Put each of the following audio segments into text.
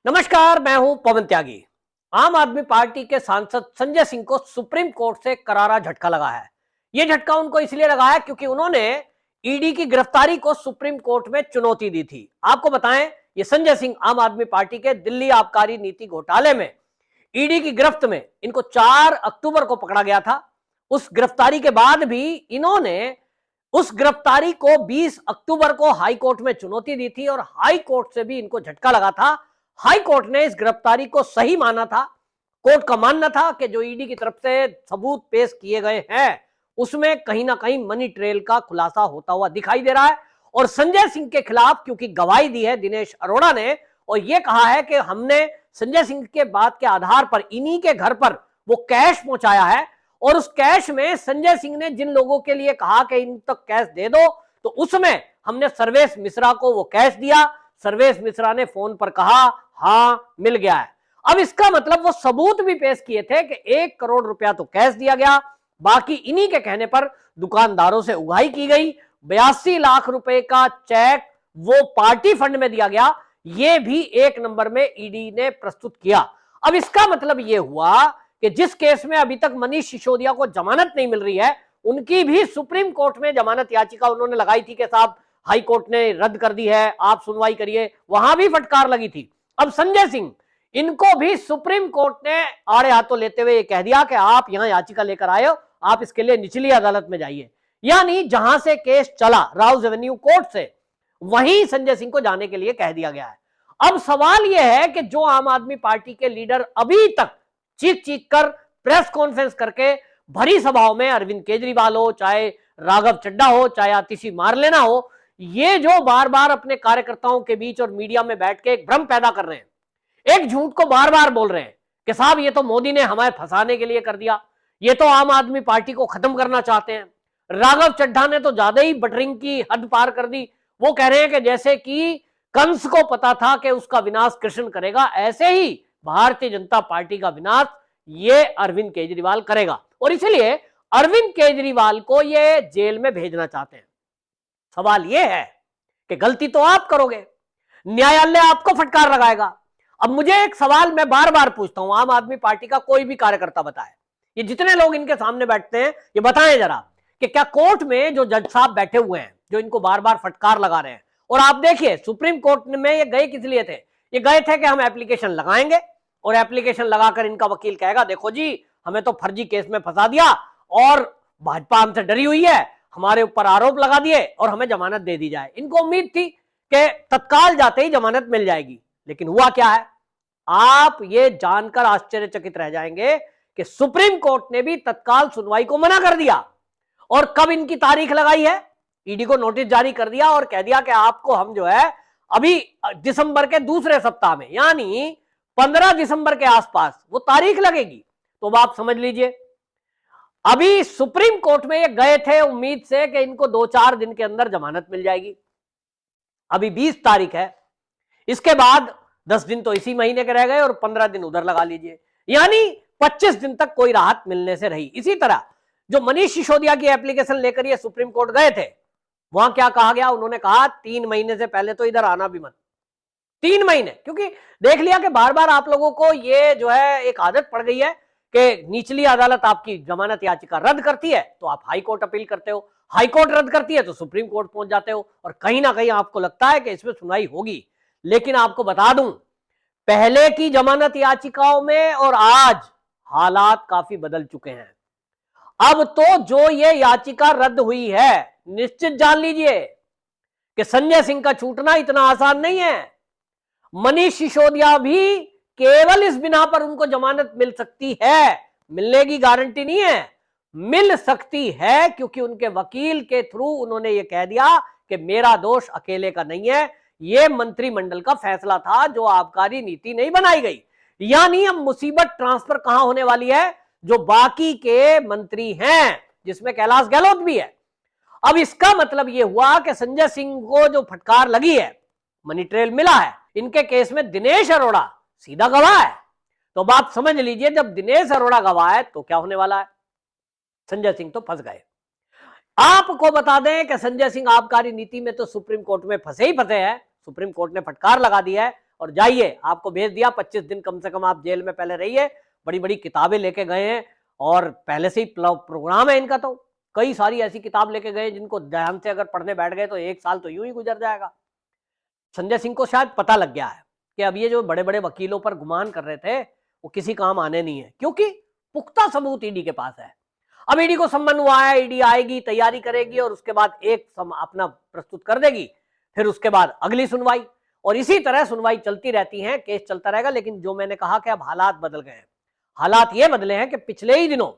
नमस्कार, मैं हूं पवन त्यागी। आम आदमी पार्टी के सांसद संजय सिंह को सुप्रीम कोर्ट से करारा झटका लगा है। यह झटका उनको इसलिए लगा है क्योंकि उन्होंने ईडी की गिरफ्तारी को सुप्रीम कोर्ट में चुनौती दी थी। आपको बताएं, ये संजय सिंह आम आदमी पार्टी के दिल्ली आबकारी नीति घोटाले में ईडी की गिरफ्त में इनको 4 अक्टूबर को पकड़ा गया था। उस गिरफ्तारी के बाद भी इन्होंने उस गिरफ्तारी को 20 अक्टूबर को हाई कोर्ट में चुनौती दी थी और हाई कोर्ट से भी इनको झटका लगा था। हाई कोर्ट ने इस गिरफ्तारी को सही माना था। कोर्ट का मानना था कि जो ईडी की तरफ से सबूत पेश किए गए हैं उसमें कहीं ना कहीं मनी ट्रेल का खुलासा होता हुआ दिखाई दे रहा है। और संजय सिंह के खिलाफ क्योंकि गवाही दी है दिनेश अरोड़ा ने और यह कहा है कि हमने संजय सिंह के बात के आधार पर इन्हीं के घर पर वो कैश पहुंचाया है और उस कैश में संजय सिंह ने जिन लोगों के लिए कहा कि इन तक कैश दे दो, तो उसमें हमने सर्वेश मिश्रा को वो कैश दिया। सर्वेश मिश्रा ने फोन पर कहा हां मिल गया है। अब इसका मतलब वो सबूत भी पेश किए थे कि 1 करोड़ रुपया तो कैश दिया गया, बाकी इन्हीं के कहने पर दुकानदारों से उगाही की गई। 82 लाख रुपए का चेक वो पार्टी फंड में दिया गया, ये भी 1 नंबर में ईडी ने प्रस्तुत किया। अब इसका मतलब ये हुआ कि जिस केस में अभी तक मनीष सिसोदिया को जमानत नहीं मिल रही है, उनकी भी सुप्रीम कोर्ट में जमानत याचिका उन्होंने लगाई थी कि साहब हाई कोर्ट ने रद्द कर दी है, आप सुनवाई करिए, वहां भी फटकार लगी थी। अब संजय सिंह, इनको भी सुप्रीम कोर्ट ने आड़े हाथों लेते हुए कह दिया कि आप यहां याचिका लेकर आए हो, आप इसके लिए निचली अदालत में जाइए। यानी जहां से केस चला राउज एवेन्यू कोर्ट से, वहीं संजय सिंह को जाने के लिए कह दिया गया है। अब सवाल यह है कि जो आम आदमी पार्टी के लीडर अभी तक चीख चीख कर प्रेस कॉन्फ्रेंस करके भरी सभाओं में अरविंद केजरीवाल हो, चाहे राघव चड्ढा हो, चाहे आतिशी मारलेना हो, ये जो बार बार अपने कार्यकर्ताओं के बीच और मीडिया में बैठ के एक भ्रम पैदा कर रहे हैं, एक झूठ को बार बार बोल रहे हैं कि साहब ये तो मोदी ने हमें फंसाने के लिए कर दिया, ये तो आम आदमी पार्टी को खत्म करना चाहते हैं। राघव चड्ढा ने तो ज्यादा ही बटरिंग की हद पार कर दी। वो कह रहे हैं कि जैसे कि कंस को पता था कि उसका विनाश कृष्ण करेगा, ऐसे ही भारतीय जनता पार्टी का विनाश ये अरविंद केजरीवाल करेगा और इसलिए अरविंद केजरीवाल को ये जेल में भेजना चाहते हैं। सवाल यह है कि गलती तो आप करोगे, न्यायालय आपको फटकार लगाएगा। अब मुझे एक सवाल मैं बार बार पूछता हूं, आम आदमी पार्टी का कोई भी कार्यकर्ता बताए, ये जितने लोग इनके सामने बैठते हैं ये बताएं जरा कि क्या कोर्ट में जो जज साहब बैठे हुए हैं जो इनको बार बार फटकार लगा रहे हैं, और आप देखिए सुप्रीम कोर्ट में ये गए किस लिए थे? ये गए थे कि हम एप्लीकेशन लगाएंगे और एप्लीकेशन लगाकर इनका वकील कहेगा देखो जी हमें तो फर्जी केस में फंसा दिया और भाजपा हमसे डरी हुई है, हमारे ऊपर आरोप लगा दिए और हमें जमानत दे दी जाए। इनको उम्मीद थी कि तत्काल जाते ही जमानत मिल जाएगी, लेकिन हुआ क्या है? आप ये जानकर आश्चर्यचकित रह जाएंगे कि सुप्रीम कोर्ट ने भी तत्काल सुनवाई को मना कर दिया। और कब इनकी तारीख लगाई है? ईडी को नोटिस जारी कर दिया और कह दिया कि आपको हम जो है अभी दिसंबर के दूसरे सप्ताह में, यानी 15 दिसंबर के आसपास वो तारीख लगेगी। तो अब आप समझ लीजिए, अभी सुप्रीम कोर्ट में ये गए थे उम्मीद से कि इनको 2-4 दिन के अंदर जमानत मिल जाएगी। अभी 20 तारीख है, इसके बाद 10 दिन तो इसी महीने के रह गए और 15 दिन उधर लगा लीजिए, यानी 25 दिन तक कोई राहत मिलने से रही। इसी तरह जो मनीष सिसोदिया की एप्लीकेशन लेकर ये सुप्रीम कोर्ट गए थे, वहां क्या कहा गया? उन्होंने कहा 3 महीने से पहले तो इधर आना भी मत। 3 महीने, क्योंकि देख लिया कि बार बार आप लोगों को ये जो है एक आदत पड़ गई है कि निचली अदालत आपकी जमानत याचिका रद्द करती है तो आप हाई कोर्ट अपील करते हो, हाई कोर्ट रद्द करती है तो सुप्रीम कोर्ट पहुंच जाते हो और कहीं ना कहीं आपको लगता है कि इसमें सुनवाई होगी। लेकिन आपको बता दूं, पहले की जमानत याचिकाओं में और आज हालात काफी बदल चुके हैं। अब तो जो ये याचिका रद्द हुई है, निश्चित जान लीजिए कि संजय सिंह का छूटना इतना आसान नहीं है। मनीष सिसोदिया भी केवल इस बिना पर उनको जमानत मिल सकती है, मिलने की गारंटी नहीं है, मिल सकती है क्योंकि उनके वकील के थ्रू उन्होंने ये कह दिया कि मेरा दोष अकेले का नहीं है, ये मंत्रिमंडल का फैसला था, जो आबकारी नीति नहीं बनाई गई। यानी अब मुसीबत ट्रांसफर कहां होने वाली है? जो बाकी के मंत्री हैं, जिसमें कैलाश गहलोत भी है। अब इसका मतलब यह हुआ कि संजय सिंह को जो फटकार लगी है, मनी ट्रेल मिला है, इनके केस में दिनेश अरोड़ा सीधा गवाह है। तो अब आप समझ लीजिए, जब दिनेश अरोड़ा गवाह है तो क्या होने वाला है? संजय सिंह तो फंस गए। आपको बता दें कि संजय सिंह आबकारी नीति में तो सुप्रीम कोर्ट में फंसे ही फंसे हैं। सुप्रीम कोर्ट ने फटकार लगा दी है और जाइए, आपको भेज दिया, 25 दिन कम से कम आप जेल में पहले रहिए, बड़ी बड़ी किताबें लेके गए हैं और पहले से ही प्रोग्राम है इनका, तो कई सारी ऐसी किताब लेके गए जिनको ध्यान से अगर पढ़ने बैठ गए तो 1 साल तो यूं ही गुजर जाएगा। संजय सिंह को शायद पता लग गया है कि अब ये जो बड़े बड़े वकीलों पर गुमान कर रहे थे वो किसी काम आने नहीं है, क्योंकि पुख्ता सबूत ईडी के पास है। अब ईडी को सम्मन हुआ है, ईडी आएगी, तैयारी करेगी और उसके बाद अपना प्रस्तुत कर देगी, फिर उसके बाद अगली सुनवाई, और इसी तरह सुनवाई चलती रहती है, केस चलता रहेगा। लेकिन जो मैंने कहा कि अब हालात बदल गए हैं, हालात ये बदले हैं कि पिछले ही दिनों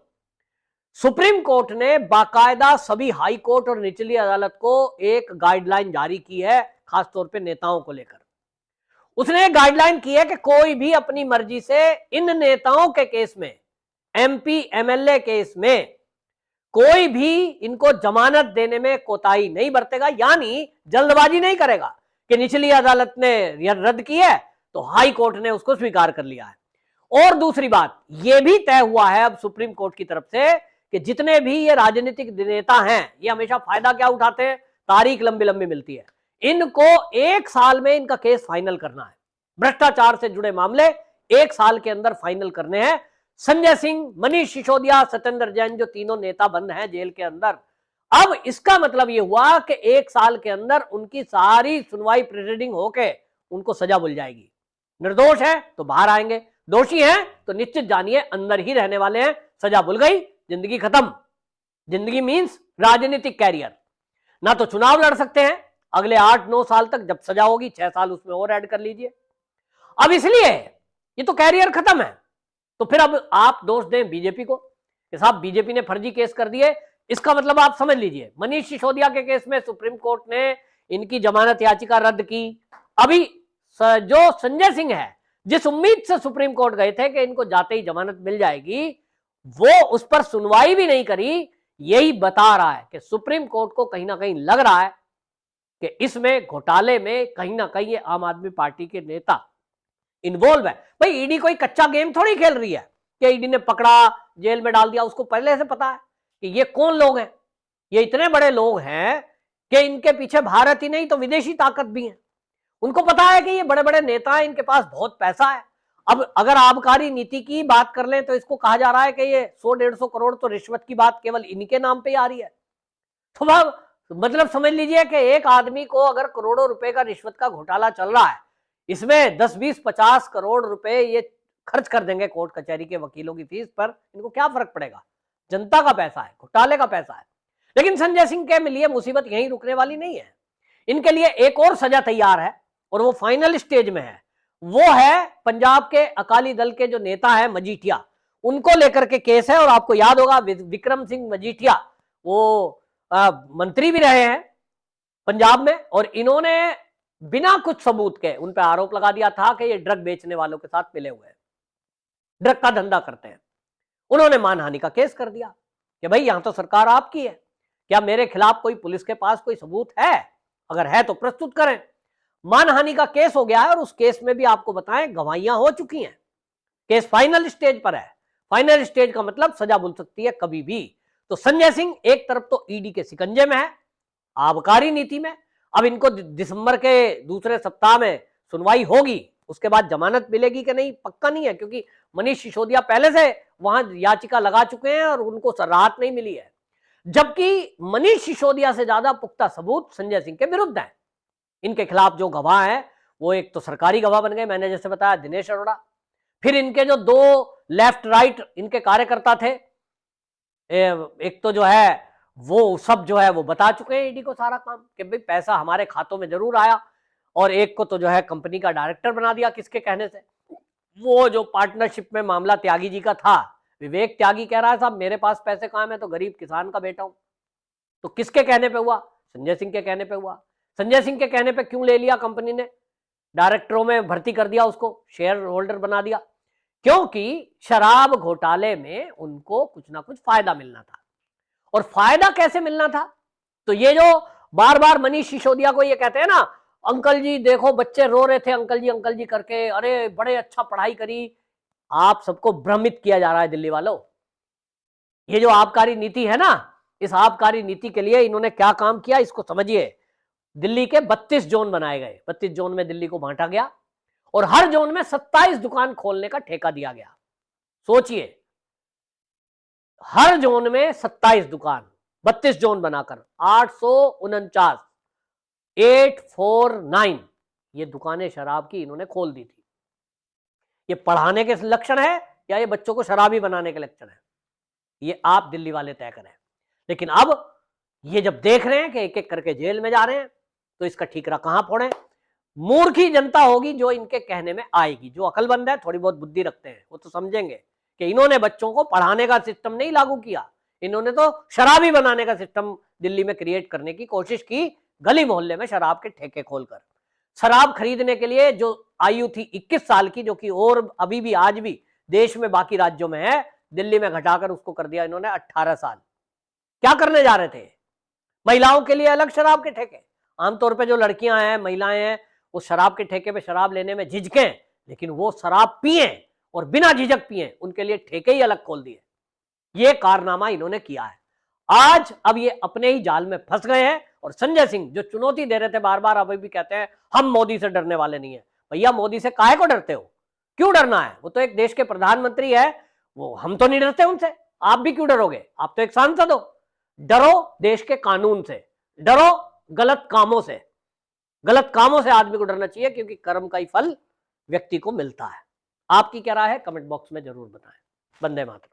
सुप्रीम कोर्ट ने बाकायदा सभी हाई कोर्ट और निचली अदालत को एक गाइडलाइन जारी की है, खासतौर पे नेताओं को लेकर। उसने एक गाइडलाइन की है कि कोई भी अपनी मर्जी से इन नेताओं के केस में, एमपी एमएलए केस में, कोई भी इनको जमानत देने में कोताही नहीं बरतेगा, यानी जल्दबाजी नहीं करेगा कि निचली अदालत ने रद्द की है तो हाई कोर्ट ने उसको स्वीकार कर लिया है। और दूसरी बात यह भी तय हुआ है अब सुप्रीम कोर्ट की तरफ से कि जितने भी ये राजनीतिक नेता हैं, ये हमेशा फायदा क्या उठाते हैं, तारीख लंबी लंबी मिलती है, इनको 1 साल में इनका केस फाइनल करना है। भ्रष्टाचार से जुड़े मामले 1 साल के अंदर फाइनल करने हैं। संजय सिंह, मनीष सिसोदिया, सत्येंद्र जैन, जो तीनों नेता बंद हैं जेल के अंदर, अब इसका मतलब यह हुआ कि 1 साल के अंदर उनकी सारी सुनवाई प्रोसीडिंग होके उनको सजा मिल जाएगी। निर्दोष है तो बाहर आएंगे, दोषी हैं तो निश्चित जानिए अंदर ही रहने वाले हैं। सजा भूल गई, जिंदगी खत्म। जिंदगी मींस राजनीतिक कैरियर, ना तो चुनाव लड़ सकते हैं अगले 8-9 साल तक, जब सजा होगी 6 साल उसमें और ऐड कर लीजिए। अब इसलिए ये तो कैरियर खत्म है। तो फिर अब आप दोष दें बीजेपी को कि साहब बीजेपी ने फर्जी केस कर दिए, इसका मतलब आप समझ लीजिए मनीष सिसोदिया के केस में सुप्रीम कोर्ट ने इनकी जमानत याचिका रद्द की। अभी जो संजय सिंह है, जिस उम्मीद से सुप्रीम कोर्ट गए थे कि इनको जाते ही जमानत मिल जाएगी, वो उस पर सुनवाई भी नहीं करी। यही बता रहा है कि सुप्रीम कोर्ट को कहीं ना कहीं लग रहा है कि इसमें घोटाले में कहीं ना कहीं ये आम आदमी पार्टी के नेता इन्वॉल्व है। भाई ईडी कोई कच्चा गेम थोड़ी खेल रही है कि ईडी ने पकड़ा, जेल में डाल दिया। उसको पहले से पता है कि ये कौन लोग हैं। ये इतने बड़े लोग हैं कि इनके पीछे भारत ही नहीं तो विदेशी ताकत भी है। उनको पता है कि ये बड़े बड़े नेता हैं, इनके पास बहुत पैसा है। अब अगर आबकारी नीति की बात कर लें तो इसको कहा जा रहा है कि ये 100-150 करोड़ तो रिश्वत की बात केवल इनके नाम पे आ रही है। तो मतलब समझ लीजिए कि एक आदमी को अगर करोड़ों रुपए का रिश्वत का घोटाला चल रहा है, इसमें 10-20-50 करोड़ रुपए ये खर्च कर देंगे कोर्ट कचहरी के वकीलों की फीस पर, इनको क्या फर्क पड़ेगा? जनता का पैसा है, घोटाले का पैसा है। लेकिन संजय सिंह के लिए मुसीबत यहीं रुकने वाली नहीं है। इनके लिए एक और सजा तैयार है और वो फाइनल स्टेज में है। वो है पंजाब के अकाली दल के जो नेता है मजीठिया, उनको लेकर के केस है। और आपको याद होगा विक्रम सिंह मजीठिया वो मंत्री भी रहे हैं पंजाब में, और इन्होंने बिना कुछ सबूत के उन पर आरोप लगा दिया था कि ये ड्रग बेचने वालों के साथ मिले हुए हैं, ड्रग का धंधा करते हैं। उन्होंने मानहानि का केस कर दिया कि भाई यहां तो सरकार आपकी है, क्या मेरे खिलाफ कोई पुलिस के पास कोई सबूत है? अगर है तो प्रस्तुत करें। मानहानि का केस हो गया है और उस केस में भी आपको बताएं गवाहियां हो चुकी हैं। केस फाइनल स्टेज पर है। फाइनल स्टेज का मतलब सजा मिल सकती है कभी भी। तो संजय सिंह एक तरफ तो ईडी के शिकंजे में है, आबकारी नीति में। अब इनको दिसंबर के दूसरे सप्ताह में सुनवाई होगी, उसके बाद जमानत मिलेगी कि नहीं पक्का नहीं है, क्योंकि मनीष सिसोदिया पहले से वहां याचिका लगा चुके हैं और उनको राहत नहीं मिली है। जबकि मनीष सिसोदिया से ज्यादा पुख्ता सबूत संजय सिंह के विरुद्ध है। इनके खिलाफ जो गवाह है वो एक तो सरकारी गवाह बन गए, मैंने जैसे बताया दिनेश अरोड़ा, फिर इनके जो 2 लेफ्ट राइट इनके कार्यकर्ता थे, एक तो जो है वो सब जो है वो बता चुके हैं ईडी को सारा काम कि भाई पैसा हमारे खातों में जरूर आया, और एक को तो जो है कंपनी का डायरेक्टर बना दिया किसके कहने से। वो जो पार्टनरशिप में मामला त्यागी जी का था, विवेक त्यागी कह रहा है साहब मेरे पास पैसे कहाँ, मैं तो गरीब किसान का बेटा हूं। तो किसके कहने पे हुआ? संजय सिंह के कहने पे हुआ। संजय सिंह के कहने पे क्यों ले लिया कंपनी ने? डायरेक्टरों में भर्ती कर दिया, उसको शेयर होल्डर बना दिया, क्योंकि शराब घोटाले में उनको कुछ ना कुछ फायदा मिलना था। और फायदा कैसे मिलना था? तो ये जो बार बार मनीष सिसोदिया को ये कहते हैं ना, अंकल जी देखो बच्चे रो रहे थे अंकल जी करके, अरे बड़े अच्छा पढ़ाई करी। आप सबको भ्रमित किया जा रहा है दिल्ली वालों। ये जो आबकारी नीति है ना, इस आबकारी नीति के लिए इन्होंने क्या काम किया इसको समझिए। दिल्ली के 32 जोन बनाए गए, 32 जोन में दिल्ली को बांटा गया, और हर जोन में 27 दुकान खोलने का ठेका दिया गया। सोचिए, हर जोन में 27 दुकान, 32 जोन बनाकर 849 849 ये दुकानें शराब की इन्होंने खोल दी थी। ये पढ़ाने के लक्षण है या ये बच्चों को शराबी बनाने के लक्षण है, ये आप दिल्ली वाले तय करें। लेकिन अब ये जब देख रहे हैं कि एक एक करके जेल में जा रहे हैं, तो इसका ठीकरा कहां फोड़े? मूर्खी जनता होगी जो इनके कहने में आएगी। जो अकलमंद है, थोड़ी बहुत बुद्धि रखते हैं, वो तो समझेंगे कि इन्होंने बच्चों को पढ़ाने का सिस्टम नहीं लागू किया, इन्होंने तो शराबी बनाने का सिस्टम दिल्ली में क्रिएट करने की कोशिश की, गली मोहल्ले में शराब के ठेके खोलकर। शराब खरीदने के लिए जो आयु थी 21 साल की, जो कि और अभी भी आज भी देश में बाकी राज्यों में है, दिल्ली में घटाकर उसको कर दिया इन्होंने 18 साल। क्या करने जा रहे थे? महिलाओं के लिए अलग शराब के ठेके। आमतौर पे जो लड़कियां हैं, महिलाएं हैं, वो शराब के ठेके पे शराब लेने में झिझकें, लेकिन वो शराब पिए और बिना झिझक पिए, उनके लिए ठेके ही अलग खोल दिए। ये कारनामा इन्होंने किया है। आज अब ये अपने ही जाल में फंस गए हैं। और संजय सिंह जो चुनौती दे रहे थे बार बार, अभी भी कहते हैं हम मोदी से डरने वाले नहीं है। भैया, मोदी से काहे को डरते हो? क्यों डरना है? वो तो एक देश के प्रधानमंत्री है, वो हम तो नहीं डरते उनसे, आप भी क्यों डरोगे? आप तो एक सांसद हो। डरो देश के कानून से, डरो गलत कामों से। गलत कामों से आदमी को डरना चाहिए, क्योंकि कर्म का ही फल व्यक्ति को मिलता है। आपकी क्या राय है? कमेंट बॉक्स में जरूर बताएं। वंदे मातरम।